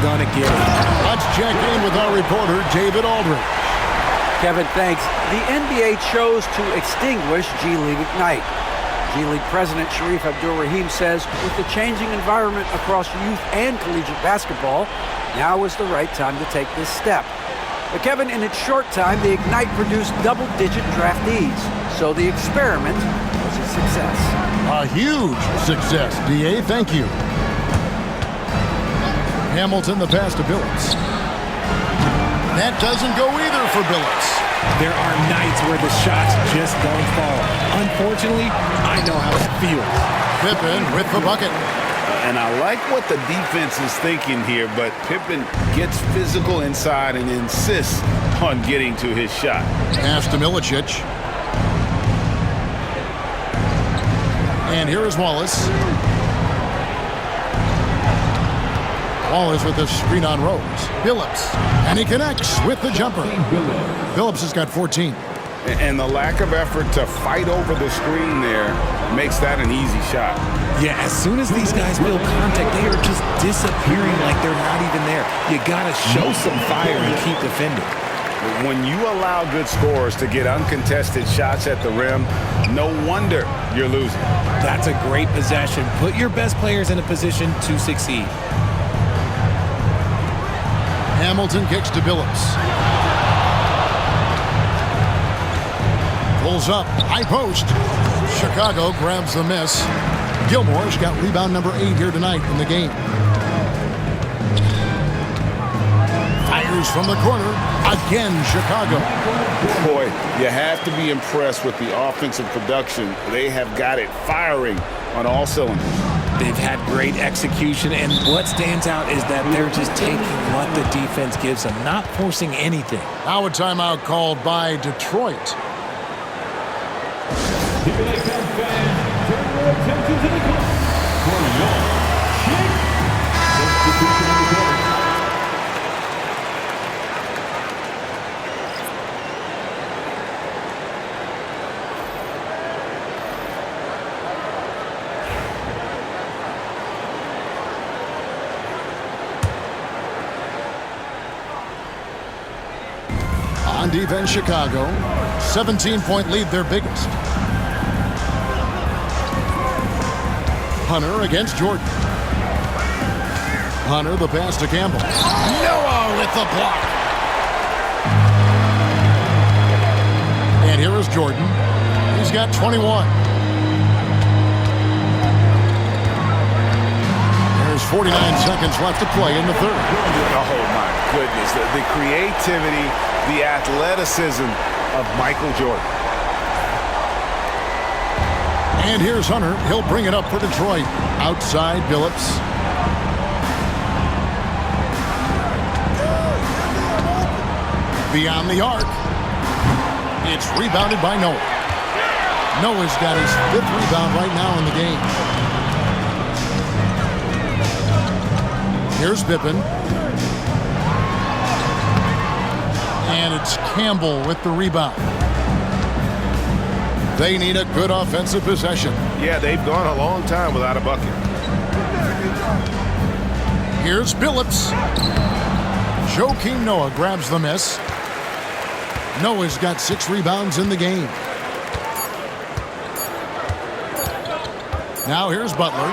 going to get it. Let's check in with our reporter, David Aldridge. Kevin, thanks. The NBA chose to extinguish G League Ignite. G League President Sharif Abdul-Rahim says with the changing environment across youth and collegiate basketball, now is the right time to take this step. But Kevin, in its short time, the Ignite produced double-digit draftees, so the experiment was a success. A huge success, D.A. Thank you. Hamilton, the pass to Billups. That doesn't go either for Billups. There are nights where the shots just don't fall. Unfortunately, I know how it feels. Pippen with the bucket. And I like what the defense is thinking here, but Pippen gets physical inside and insists on getting to his shot. Pass to Milicic. And here is Wallace. Wallace with the screen on Rose. Billups. And he connects with the jumper. Billups has got 14. And the lack of effort to fight over the screen there makes that an easy shot. Yeah, as soon as these guys feel contact, they are just disappearing like they're not even there. You got to show some fire and keep defending. When you allow good scorers to get uncontested shots at the rim, no wonder you're losing. That's a great possession. Put your best players in a position to succeed. Hamilton kicks to Billups. Pulls up, high post. Chicago grabs the miss. Gilmore's got rebound number 8 here tonight in the game. Fires from the corner. Again, Chicago. Boy, you have to be impressed with the offensive production. They have got it firing on all cylinders. They've had great execution, and what stands out is that they're just taking what the defense gives them, not forcing anything. Now a timeout called by Detroit. On defense, Chicago. 17-point lead, their biggest. Hunter against Jordan. Hunter, the pass to Campbell. Noah with the block. And here is Jordan. He's got 21. There's 49 seconds left to play in the third. Oh, my goodness. The creativity, the athleticism of Michael Jordan. And here's Hunter. He'll bring it up for Detroit. Outside, Billups. Beyond the arc. It's rebounded by Noah. Noah's got his 5th rebound right now in the game. Here's Pippen. And it's Campbell with the rebound. They need a good offensive possession. Yeah, they've gone a long time without a bucket. Here's Billups. Joakim Noah grabs the miss. Noah's got 6 rebounds in the game. Now here's Butler.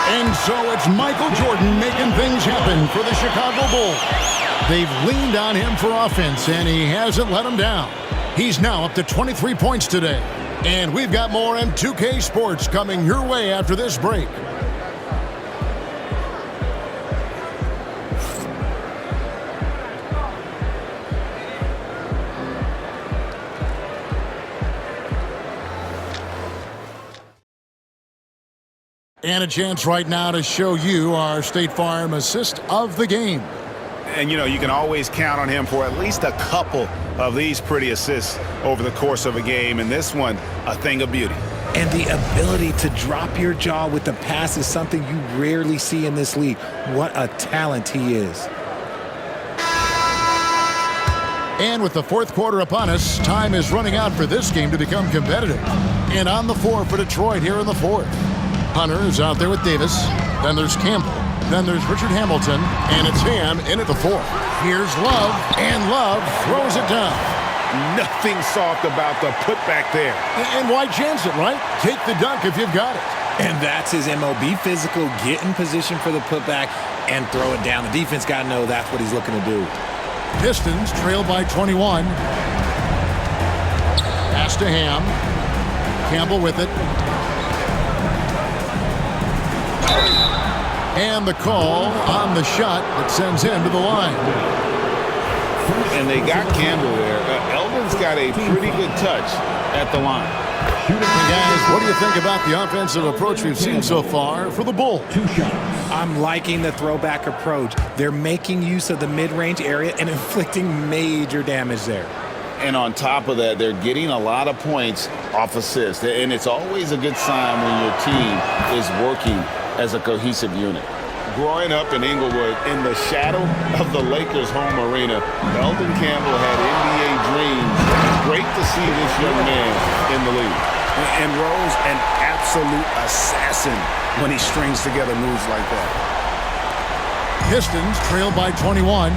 And so it's Michael Jordan making things happen for the Chicago Bulls. They've leaned on him for offense, and he hasn't let them down. He's now up to 23 points today. And we've got more M2K Sports coming your way after this break. And a chance right now to show you our State Farm assist of the game. And, you know, you can always count on him for at least a couple of these pretty assists over the course of a game. And this one, a thing of beauty. And the ability to drop your jaw with the pass is something you rarely see in this league. What a talent he is. And with the 4th quarter upon us, time is running out for this game to become competitive. And on the floor for Detroit here in the 4th. Hunter is out there with Davis. Then there's Campbell. Then there's Richard Hamilton, and it's Ham in at the 4. Here's Love, and Love throws it down. Nothing soft about the putback there. And why chance it, right? Take the dunk if you've got it. And that's his MO. Be physical, get in position for the putback, and throw it down. The defense got to know that's what he's looking to do. Pistons trail by 21. Pass to Ham. Campbell with it. And the call on the shot that sends him to the line. And they got Campbell there. Eldon's got a pretty good touch at the line. Hey guys, what do you think about the offensive approach we've seen so far for the Bulls? I'm liking the throwback approach. They're making use of the mid-range area and inflicting major damage there. And on top of that, they're getting a lot of points off assists. And it's always a good sign when your team is working as a cohesive unit. Growing up in Inglewood, in the shadow of the Lakers' home arena, Eldon Campbell had NBA dreams. Great to see this young man in the league. And Rose, an absolute assassin when he strings together moves like that. Pistons trail by 21.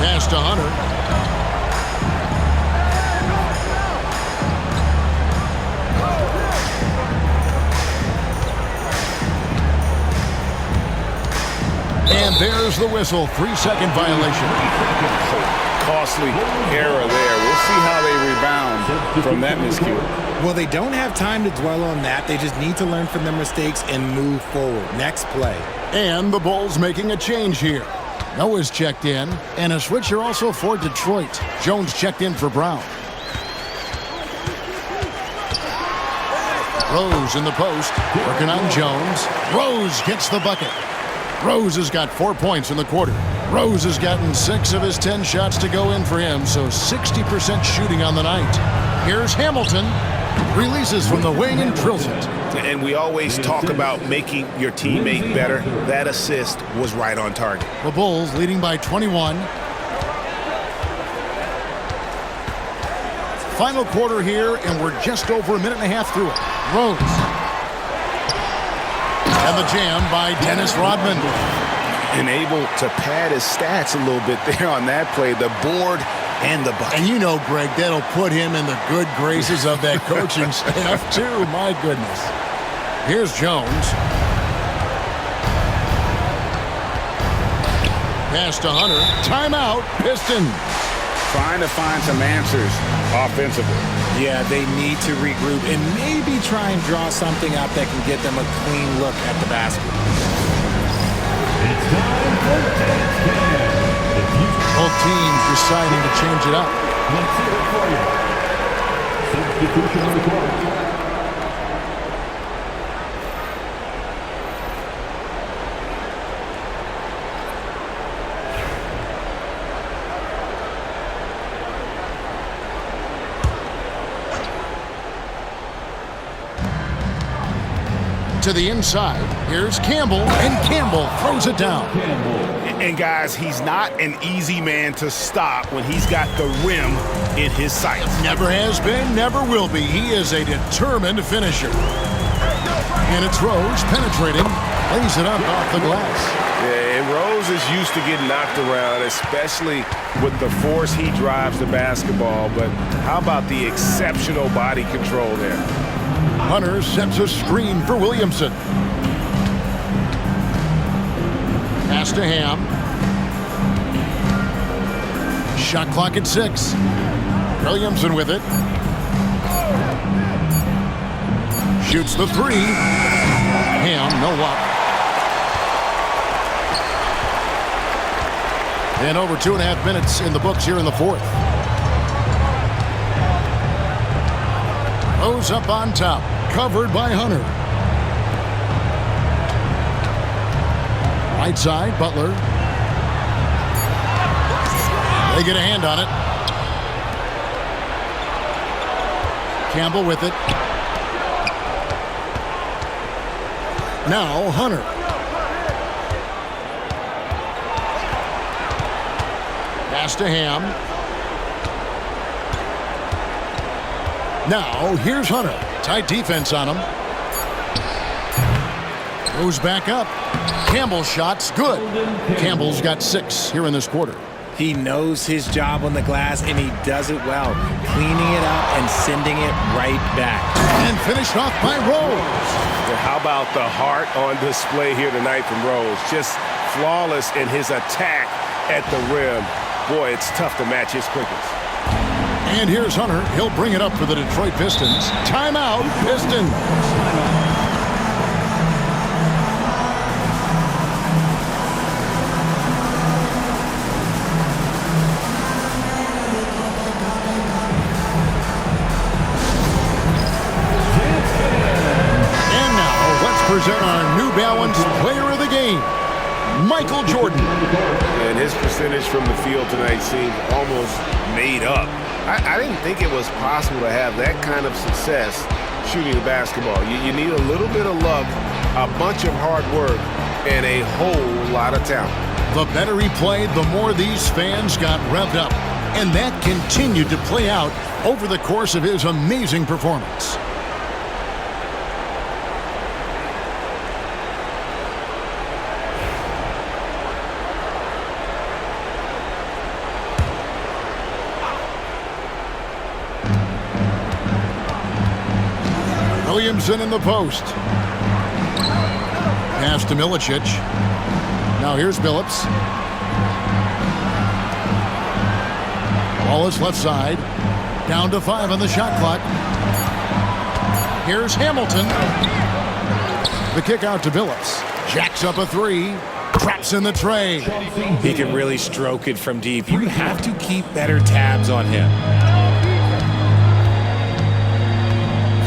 Pass to Hunter. And there's the whistle. 3-second violation. Costly error there. We'll see how they rebound from that miscue. Well, they don't have time to dwell on that. They just need to learn from their mistakes and move forward. Next play. And the Bulls making a change here. Noah's checked in, and a switcher also for Detroit. Jones checked in for Brown. Rose in the post, working on Jones. Rose gets the bucket. Rose has got 4 points in the quarter. Rose has gotten 6 of his 10 shots to go in for him, so 60% shooting on the night. Here's Hamilton. Releases from the wing and drills it. And we always talk about making your teammate better. That assist was right on target. The Bulls leading by 21. Final quarter here, and we're just over a minute and a half through it. Rose. And the jam by Dennis Rodman. And able to pad his stats a little bit there on that play. The board and the bucket. And you know, Greg, that'll put him in the good graces of that coaching staff, too. My goodness. Here's Jones. Pass to Hunter. Timeout, Pistons. Trying to find some answers offensively. Yeah, they need to regroup and maybe try and draw something up that can get them a clean look at the basket. It's time for Both teams deciding to change it up. Let's hear it for you. Substitution on the court. To the inside, here's Campbell, and Campbell throws it down. And guys, he's not an easy man to stop when he's got the rim in his sights. Never has been, never will be. He is a determined finisher. And it's Rose penetrating, lays it up off the glass. Yeah, and Rose is used to getting knocked around, especially with the force he drives the basketball. But how about the exceptional body control there? Hunter sets a screen for Williamson. Pass to Ham. Shot clock at 6. Williamson with it. Shoots the 3. Ham, no luck. And over 2.5 minutes in the books here in the fourth. Rose up on top, covered by Hunter. Right side, Butler. They get a hand on it. Campbell with it. Now Hunter. Pass to Ham. Now, here's Hunter. Tight defense on him. Goes back up. Campbell's shot's good. Campbell's got 6 here in this quarter. He knows his job on the glass, and he does it well, cleaning it up and sending it right back. And finished off by Rose. How about the heart on display here tonight from Rose? Just flawless in his attack at the rim. Boy, it's tough to match his quickness. And here's Hunter. He'll bring it up for the Detroit Pistons. Timeout, Pistons. And now, let's present our New Balance Player of the Game, Michael Jordan. And his percentage from the field tonight seemed almost made up. I didn't think it was possible to have that kind of success shooting the basketball. You need a little bit of luck, a bunch of hard work, and a whole lot of talent. The better he played, the more these fans got revved up. And that continued to play out over the course of his amazing performance. Williamson in the post. Pass to Milicic. Now here's Billups. Wallace left side. Down to 5 on the shot clock. Here's Hamilton. The kick out to Billups. Jacks up a 3. Traps in the tray. He can really stroke it from deep. You have to keep better tabs on him.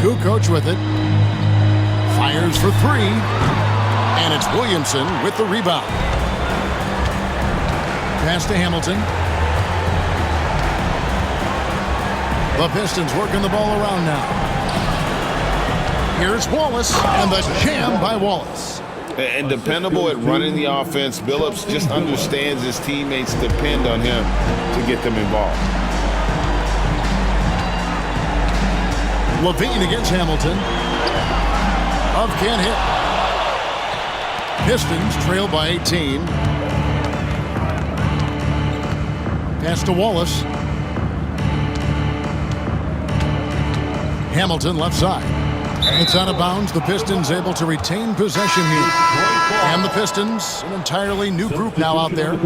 Kukoc with it. Fires for 3. And it's Williamson with the rebound. Pass to Hamilton. The Pistons working the ball around now. Here's Wallace, and the jam by Wallace. And dependable at running the offense. Billups just understands his teammates depend on him to get them involved. Levine against Hamilton. Love can't hit. Pistons trail by 18. Pass to Wallace. Hamilton left side. It's out of bounds. The Pistons able to retain possession here. And the Pistons, an entirely new group now out there.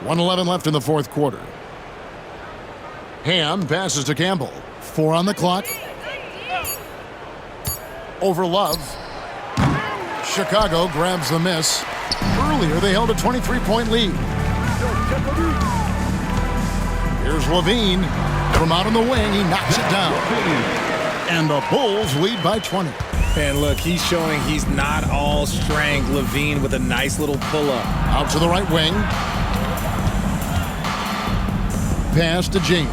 .111 left in the fourth quarter. Ham passes to Campbell. 4 on the clock. Over Love. Chicago grabs the miss. Earlier, they held a 23-point lead. Here's Levine. From out on the wing, he knocks it down. And the Bulls lead by 20. And look, he's showing he's not all strength. Levine with a nice little pull-up. Out to the right wing. Pass to James.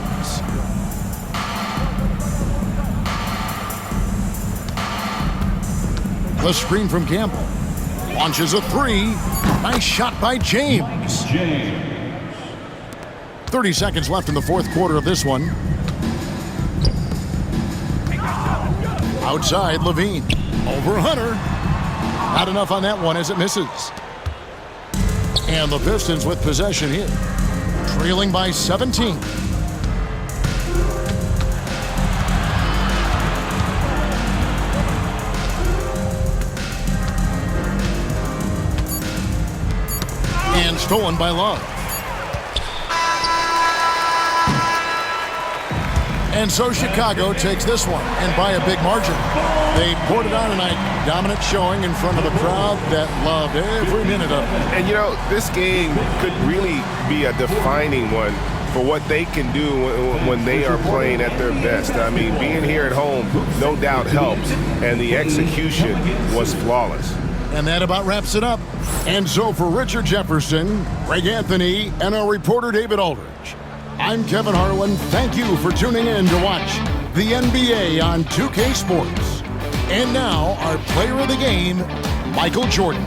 The screen from Campbell. Launches a 3. Nice shot by James. 30 seconds left in the fourth quarter of this one. Outside, Levine. Over Hunter. Not enough on that one as it misses. And the Pistons with possession here. Trailing by 17. And stolen by Love. And so Chicago takes this one, and by a big margin. They poured it on tonight. Dominant showing in front of a crowd that loved every minute of it. And, you know, this game could really be a defining one for what they can do when they are playing at their best. I mean, being here at home, no doubt helps, and the execution was flawless. And that about wraps it up. And so for Richard Jefferson, Greg Anthony, and our reporter David Aldridge, I'm Kevin Harlan. Thank you for tuning in to watch the NBA on 2K Sports. And now, our player of the game, Michael Jordan.